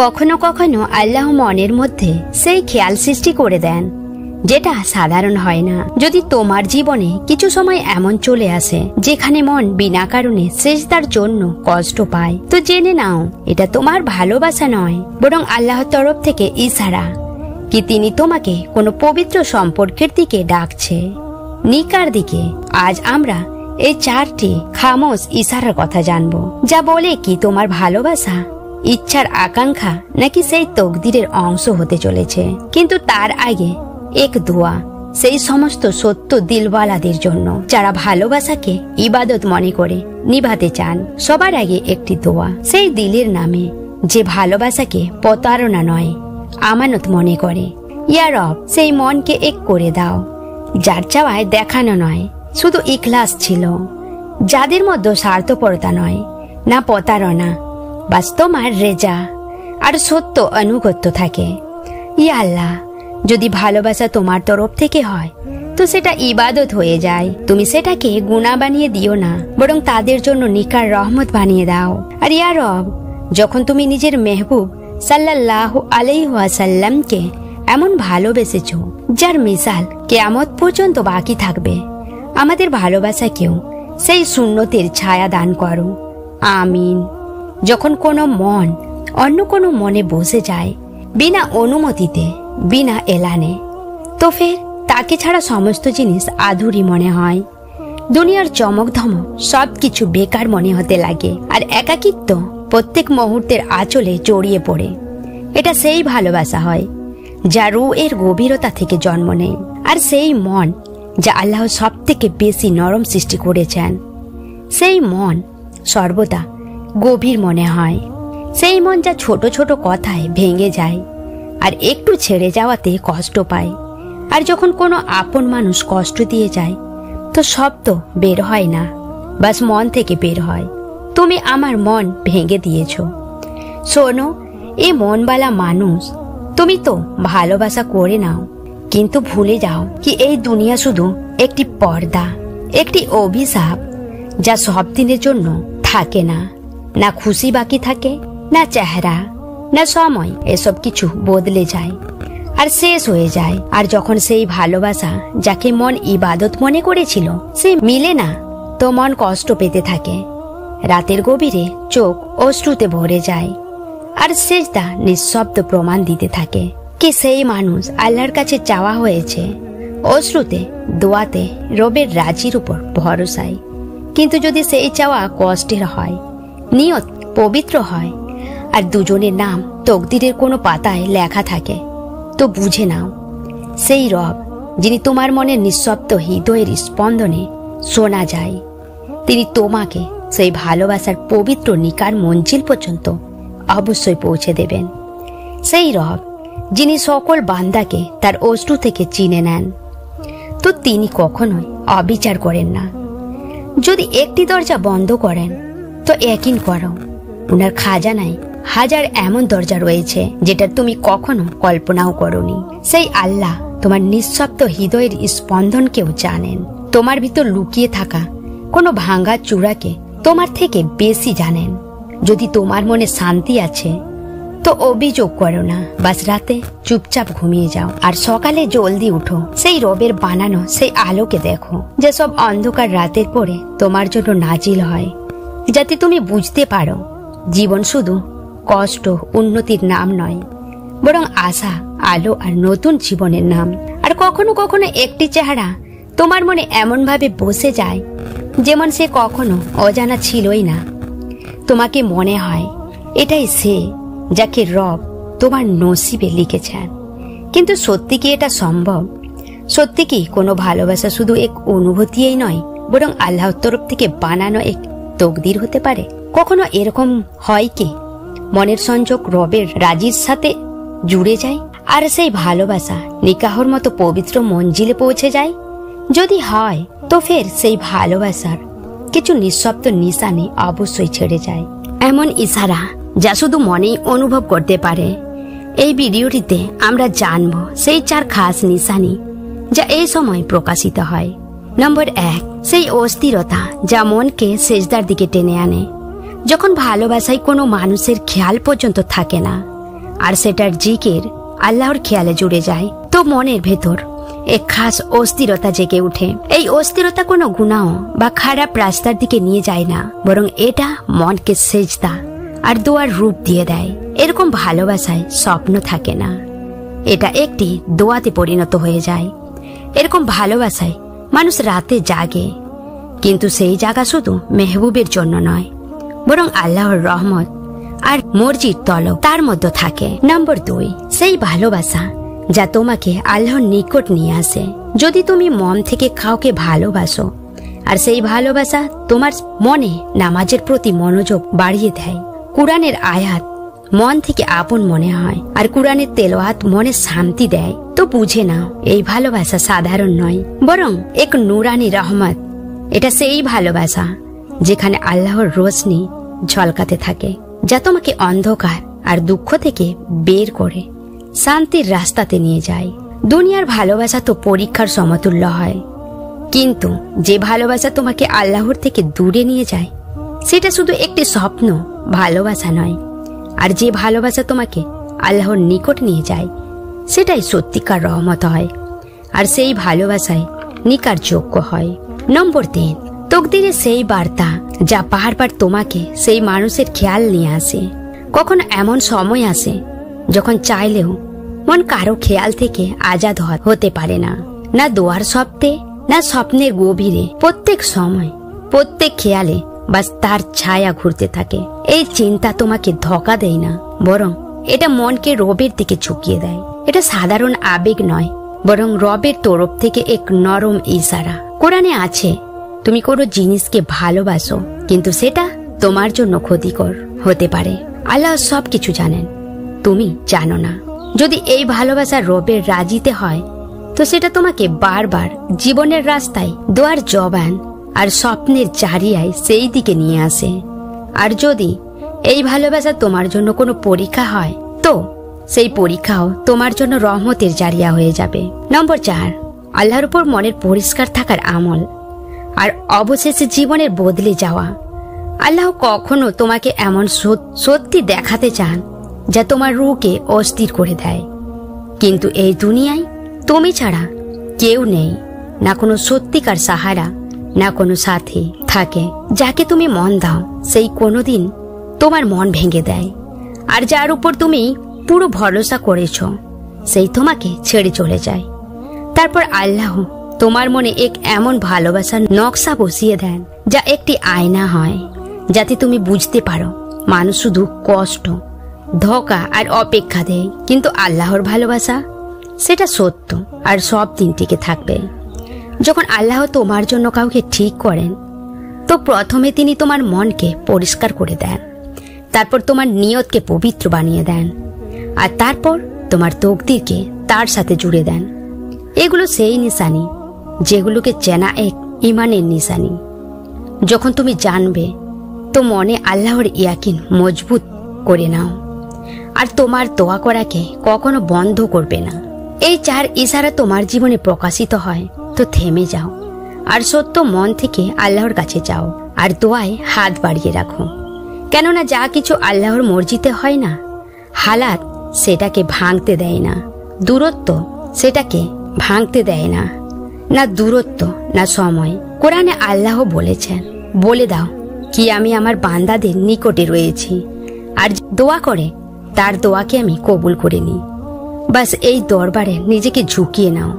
কখনো কখনো আল্লাহ মনের মধ্যে সেই খেয়াল সৃষ্টি করে দেন যেটা সাধারণ হয় না। যদি তোমার জীবনে কিছু সময় এমন চলে আসে যেখানে মন বিনা কারণে সেজদার জন্য কষ্ট পায়, তো জেনে নাও এটা তোমার ভালোবাসা নয়, বরং আল্লাহর তরফ থেকে ইশারা কি তিনি তোমাকে কোনো পবিত্র সম্পর্কের দিকে ডাকছে, নিকার দিকে। আজ আমরা এই 4টি খামোশ ইশারার কথা জানবো, যা বলে কি তোমার ভালোবাসা ইচ্ছার আকাঙ্ক্ষা নাকি সেই তকদিরের অংশ হতে চলেছে। কিন্তু তার আগে এক দোয়া সেই সমস্ত সত্য দিলওয়ালাদের জন্য যারা ভালোবাসাকে ইবাদত মনে করে নিভাতে চান। সবার আগে একটি দোয়া সেই দিলের নামে যে ভালোবাসাকে প্রতারণা নয় আমানত মনে করে। ইয়া রব, সেই মনকে এক করে দাও যার চাওয়ায় দেখানো নয়, শুধু ইখলাস ছিল, যাদের মধ্যে স্বার্থপরতা নয়, না প্রতারণা, বাস তোমার রেজা আর সত্য আনুগত্য থাকে। ইয়া আল্লাহ, যদি ভালোবাসা তোমার তরফ থেকে হয় তো সেটা ইবাদত হয়ে যায়। তুমি সেটাকে গুনাহ বানিয়ে দিও না, বরং তাদের জন্য নিকার রহমত বানিয়ে দাও। আর ইয়া রব, যখন তুমি নিজের মেহবুব সাল্লাল্লাহু আলাইহি ওয়াসাল্লামকে এমন ভালোবেসেছো যার মিসাল কিয়ামত পর্যন্ত বাকি থাকবে, আমাদের ভালোবাসাকেও সেই সুন্নতের ছায়া দান করো, আমিন। যখন কোনো মন অন্য কোনো মনে বসে যায় বিনা অনুমতিতে, বিনা এলানে, তো ফের তাকে ছাড়া সমস্ত জিনিস আধুরি মনে হয়। দুনিয়ার চমক ধমক সবকিছু বেকার মনে হতে লাগে, আর একাকিত্ব প্রত্যেক মুহূর্তের আঁচলে জড়িয়ে পড়ে। এটা সেই ভালোবাসা হয় যা রূহের গভীরতা থেকে জন্ম নেয়, আর সেই মন যা আল্লাহ সব থেকে বেশি নরম সৃষ্টি করেছেন। সেই মন সর্বদা গভীর মনে হয়, সেই মন যা ছোট ছোট কথায় ভেঙে যায় আর একটু ছেড়ে যাওয়াতে কষ্ট পায়। আর যখন কোনো আপন মানুষ কষ্ট দিয়ে যায় তো শব্দ বের হয় না, বাস মন থেকে বের হয়, তুমি আমার মন ভেঙে দিয়েছ। শোনো, এই মনবালা মানুষ, তুমি তো ভালোবাসা করে নাও, কিন্তু ভুলে যাও কি এই দুনিয়া শুধু একটি পর্দা, একটি অভিশাপ যা সব দিনের জন্য থাকে না। না খুশি বাকি থাকে, না চেহারা, না সময়, এসব কিছু বদলে যায় আর শেষ হয়ে যায়। আর যখন সেই ভালোবাসা যাকে মন ইবাদত মনে করেছিল সে মিলে না, তো মন কষ্ট পেতে থাকে। রাতের গভীরে চোখ অশ্রুতে ভরে যায় আর সেজদা নিঃশব্দ প্রমাণ দিতে থাকে কি সেই মানুষ আল্লাহর কাছে চাওয়া হয়েছে, অশ্রুতে, দোয়াতে, রবের রাজির উপর ভরসায়। কিন্তু যদি সেই চাওয়া কষ্টের হয়, নিয়ত পবিত্র হয়, আর দুজনের নাম তকদিরের কোনো পাতায় লেখা থাকে, তো বুঝে নাও সেই রব যিনি তোমার মনের নিঃশব্দ হৃদয়ের স্পন্দনে শোনা যায়, তিনি তোমাকে সেই ভালোবাসার পবিত্র নিকার মঞ্জিল পর্যন্ত অবশ্যই পৌঁছে দেবেন। সেই রব যিনি সকল বান্দাকে তার অশ্রু থেকে চিনে নেন, তো তিনি কখনোই অবিচার করেন না। যদি একটি দরজা বন্ধ করেন তো ইয়াকিন করো উনার খাজানায় হাজার এমন দরজা রয়েছে যেটা তুমি কখনো কল্পনাও করনি। সেই আল্লাহ তোমার নিঃশব্দ হৃদয়ের স্পন্দনকেও জানেন, তোমার ভিতর লুকিয়ে থাকা কোনো ভাঙ্গা চূড়াকে তোমার থেকে বেশি জানেন। যদি তোমার মনে শান্তি আছে তো অভিযোগ করো না, বাস রাতে চুপচাপ ঘুমিয়ে যাও আর সকালে জলদি উঠো। সেই রবের বানানো সেই আলোকে দেখো যেসব অন্ধকার রাতের পরে তোমার জন্য নাজিল হয়, যাতে তুমি বুঝতে পারো জীবন শুধু কষ্ট উন্নতির নাম নয়, বরং আশা, আলো আর নতুন জীবনের নাম। আর কখনো কখনো একটি চেহারা তোমার মনে এমন ভাবে বসে যায় যেমন সে কখনো অজানা ছিলই না। তোমাকে মনে হয় এটাই সে যাকে রব তোমার নসিবে লিখেছেন। কিন্তু সত্যি কি এটা সম্ভব? সত্যি কি কোনো ভালোবাসা শুধু এক অনুভূতিই নয়, বরং আল্লাহর তরফ থেকে বানানো এক তকদির হতে পারে? কখনো এরকম হয় কি মনের সংযোগ রবের রাজির সাথে জুড়ে যায় আর সেই ভালোবাসা নিকাহর মতো পবিত্র মঞ্জিলে পৌঁছে যায়? যদি হয় তো ফের সেই ভালোবাসার কিছু নিঃশব্দ নিশানি অবশ্যই ছেড়ে যায়, এমন ইশারা যা শুধু মনেই অনুভব করতে পারে। এই ভিডিওটিতে আমরা জানব সেই 4 খাস নিশানি যা এই সময় প্রকাশিত হয়। নম্বর 1, সেই অস্থিরতা যা মনকে সেজদার দিকে টেনে আনে। যখন ভালোবাসায় কোনো মানুষের খেয়াল পর্যন্ত থাকে না, আর সেটার জিকির আল্লাহর খেয়ালে জুড়ে যায়, তো মনের ভেতর এক খাস অস্থিরতা জেগে উঠে। এই অস্থিরতা কোনো গুনাহ বা খারাপ রাস্তার দিকে নিয়ে যায় না, বরং এটা মনকে সেজদা আর দোয়ার রূপ দিয়ে দেয়। এরকম ভালোবাসায় স্বপ্ন থাকে না, এটা একটি দোয়াতে পরিণত হয়ে যায়। এরকম ভালোবাসায় মানুষ রাতে জাগে, কিন্তু সেই জাগা শুধু মেহবুবের জন্য নয়, বরং আল্লাহর রহমত আর মর্জির তলব তার মধ্যে থাকে। নম্বর 2, সেই ভালোবাসা যা তোমাকে আল্লাহর নিকট নিয়ে আসে। যদি তুমি মন থেকে কাউকে ভালোবাসো আর সেই ভালোবাসা তোমার মনে নামাজের প্রতি মনোযোগ বাড়িয়ে দেয়, কুরআনের আয়াত মন থেকে আপন মনে হয়, আর কুরআনের তেলাওয়াত মনে শান্তি দেয়, তো বুঝে নাও এই ভালোবাসা সাধারণ নয়, বরং এক নূরানি রহমত। এটা সেই ভালোবাসা যেখানে আল্লাহর রোশনি ঝলকাতে থাকে, যা তোমাকে অন্ধকার আর দুঃখ থেকে বের করে শান্তির রাস্তাতে নিয়ে যায়। দুনিয়ার ভালোবাসা তো পরীক্ষার সমতুল্য হয়, কিন্তু যে ভালোবাসা তোমাকে আল্লাহর থেকে দূরে নিয়ে যায় সেটা শুধু একটি স্বপ্ন ভালোবাসা নয়, আর যে ভালোবাসা তোমাকে আল্লাহর নিকট নিয়ে যায় সেটাই সত্যিকার রহমত হয়, আর সেই ভালোবাসায় নিকার যোগ্য হয়। নম্বর 3, তকদিরের সেই বার্তা যা বারবার তোমাকে সেই মানুষের খেয়াল নিয়ে আসে। কখনো এমন সময় আসে যখন চাইলেও মন কারো খেয়াল থেকে আজাদ হতে পারে না, না দোয়ার শব্দে, না স্বপ্নের গভীরে। প্রত্যেক সময়, প্রত্যেক খেয়ালে বাস তার ছায়া ঘুরতে থাকে। এই চিন্তা তোমাকে ধোঁকা দেয় না, বরং এটা মনকে রবের দিকে ঝুঁকিয়ে দেয়। এটা সাধারণ আবেগ নয়, বরং রবের তরফ থেকে এক নরম ইশারা। কোরআনে আছে, তুমি কোনো জিনিসকে ভালোবাসো কিন্তু সেটা তোমার জন্য ক্ষতিকর হতে পারে। আল্লাহ সবকিছু জানেন, তুমি জানো না। যদি এই ভালোবাসা রবের রাজিতে হয়, তো সেটা তোমাকে বারবার জীবনের রাস্তায় দোয়ার জবান আর স্বপ্নের জারিয়ায় সেই দিকে নিয়ে আসে। আর যদি এই ভালোবাসা তোমার জন্য কোনো পরীক্ষা হয়, তো সেই পরীক্ষাও তোমার জন্য রহমতের জারিয়া হয়ে যাবে। নম্বর 4, আল্লাহর উপর মনের পরিষ্কার থাকার আমল আর অবশেষে জীবনের বদলে যাওয়া। আল্লাহ কখনো তোমাকে এমন সত্যি দেখাতে চান যা তোমার রূহকে অস্থির করে দেয়, কিন্তু এই দুনিয়ায় তুমি ছাড়া কেউ নেই, না কোনো সত্যিকার সাহারা, না কোনো সাথী থাকে। যাকে তুমি মন দাও সেই কোনোদিন তোমার মন ভেঙে দেয়, আর যার উপর তুমি পুরো ভরসা করেছ সেই তোমাকে ছেড়ে চলে যায়। তারপর আল্লাহ তোমার মনে এক এমন ভালোবাসার নকশা বসিয়ে দেন যা একটি আয়না হয়, যাতে তুমি বুঝতে পারো মানুষ শুধু কষ্ট, ধোঁকা আর অপেক্ষা দেয়, কিন্তু আল্লাহর ভালোবাসা সেটা সত্য আর সব দিন টিকে থাকবে। যখন আল্লাহ তোমার জন্য কাউকে ঠিক করেন, তো প্রথমে তিনি তোমার মনকে পরিষ্কার করে দেন, তারপর তোমার নিয়তকে পবিত্র বানিয়ে দেন, আর তারপর তোমার তকদিরকে তার সাথে জুড়ে দেন। এগুলো সেই নিশানি যেগুলোকে চেনা এক ইমানের নিশানি। যখন তুমি জানবে, তো মনে আল্লাহর ইয়াকিন মজবুত করে নাও, আর তোমার দোয়া করাকে কখনো বন্ধ করবে না। এই 4 ইশারা তোমার জীবনে প্রকাশিত হয়, তো থেমে যাও আর সত্য মন থেকে আল্লাহর কাছে যাও, আর দোয়ায় হাত বাড়িয়ে রাখো। কেননা যা কিছু আল্লাহর মর্জিতে হয় না, হালাত সেটাকে ভাঙতে দেয় না, দূরত্ব সেটাকে ভাঙতে দেয় না, না দূরত্ব না সময়। কোরআনে আল্লাহ বলেছেন, বলে দাও কি আমি আমার বান্দাদের নিকটে রয়েছি, আর দোয়া করে তার দোয়াকে আমি কবুল করে নিই। বাস এই দরবারে নিজেকে ঝুঁকিয়ে নাও,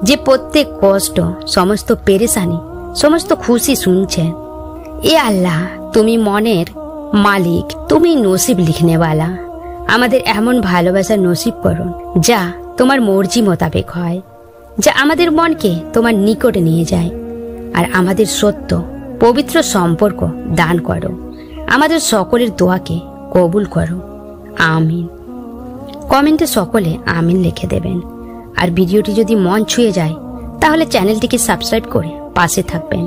যে প্রত্যেক কষ্ট, সমস্ত পেরেশানি, সমস্ত খুশি শুনছেন। এ আল্লাহ, তুমি মনের মালিক, তুমি নসিব লিখনেওয়ালা। আমাদের এমন ভালোবাসা নসিব করুন যা তোমার মর্জি মোতাবেক হয়, যা আমাদের মনকে তোমার নিকটে নিয়ে যায়, আর আমাদের সত্য পবিত্র সম্পর্ক দান করো। আমাদের সকলের দোয়াকে কবুল করো, আমিন। কমেন্টে সকলে আমিন লিখে দেবেন। আর ভিডিওটি যদি মন ছুঁয়ে যায়, তাহলে চ্যানেলটিকে সাবস্ক্রাইব করে পাশে থাকবেন।